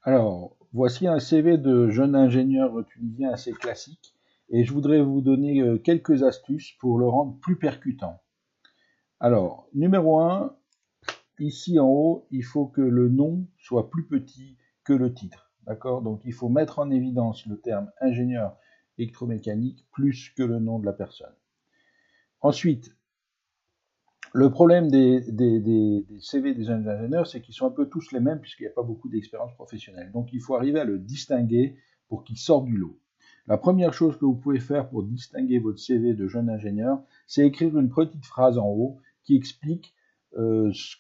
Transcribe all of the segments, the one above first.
Alors, voici un CV de jeune ingénieur tunisien assez classique et je voudrais vous donner quelques astuces pour le rendre plus percutant. Alors, numéro un, ici en haut, il faut que le nom soit plus petit que le titre. D'accord? Donc, il faut mettre en évidence le terme ingénieur électromécanique plus que le nom de la personne. Ensuite, le problème des CV des jeunes ingénieurs, c'est qu'ils sont un peu tous les mêmes puisqu'il n'y a pas beaucoup d'expérience professionnelle. Donc il faut arriver à le distinguer pour qu'il sorte du lot. La première chose que vous pouvez faire pour distinguer votre CV de jeune ingénieur, c'est écrire une petite phrase en haut qui explique ce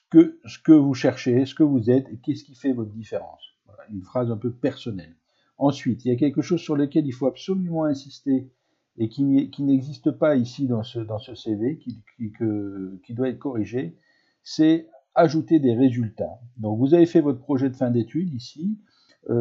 que vous cherchez, ce que vous êtes et qu'est-ce qui fait votre différence. Voilà, une phrase un peu personnelle. Ensuite, il y a quelque chose sur lequel il faut absolument insister et qui n'existe pas ici dans ce CV, qui doit être corrigé, c'est ajouter des résultats. Donc vous avez fait votre projet de fin d'études ici,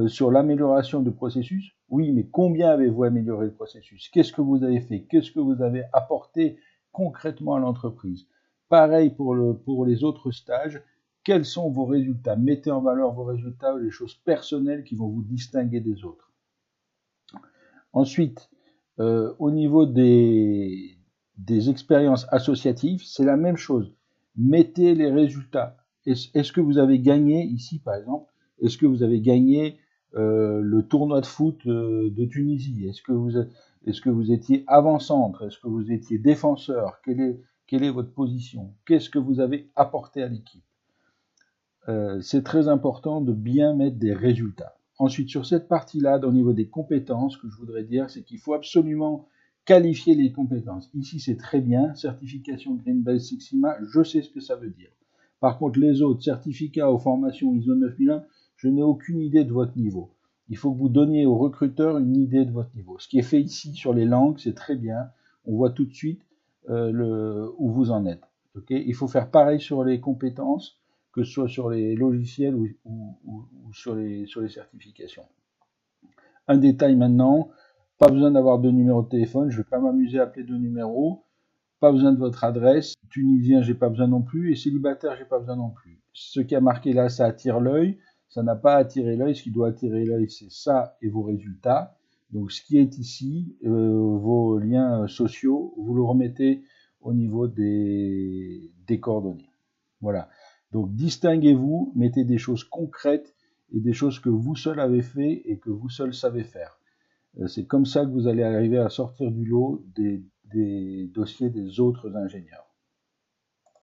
sur l'amélioration du processus. Oui, mais combien avez-vous amélioré le processus? Qu'est-ce que vous avez fait? Qu'est-ce que vous avez apporté concrètement à l'entreprise? Pareil pour les autres stages. Quels sont vos résultats? Mettez en valeur vos résultats ou les choses personnelles qui vont vous distinguer des autres. Ensuite, au niveau des expériences associatives, c'est la même chose. Mettez les résultats. Est-ce que vous avez gagné, ici par exemple, est-ce que vous avez gagné le tournoi de foot de Tunisie? Est-ce que vous étiez avant-centre? Est-ce que vous étiez défenseur? Quelle est votre position? Qu'est-ce que vous avez apporté à l'équipe? C'est très important de bien mettre des résultats. Ensuite, sur cette partie-là, au niveau des compétences, ce que je voudrais dire, c'est qu'il faut absolument qualifier les compétences. Ici, c'est très bien, certification Green Belt Six Sigma, je sais ce que ça veut dire. Par contre, les autres, certificats ou formations ISO 9001, je n'ai aucune idée de votre niveau. Il faut que vous donniez aux recruteurs une idée de votre niveau. Ce qui est fait ici sur les langues, c'est très bien. On voit tout de suite où vous en êtes. Okay, il faut faire pareil sur les compétences, que ce soit sur les logiciels ou sur les certifications. Un détail maintenant, pas besoin d'avoir deux numéros de téléphone, je ne vais pas m'amuser à appeler deux numéros, pas besoin de votre adresse, tunisien, j'ai pas besoin non plus, et célibataire, j'ai pas besoin non plus. Ce qui a marqué là, ça attire l'œil, ça n'a pas attiré l'œil, ce qui doit attirer l'œil, c'est ça et vos résultats. Donc ce qui est ici, vos liens sociaux, vous le remettez au niveau des coordonnées. Voilà. Donc distinguez-vous, mettez des choses concrètes et des choses que vous seul avez fait et que vous seul savez faire. C'est comme ça que vous allez arriver à sortir du lot des dossiers des autres ingénieurs.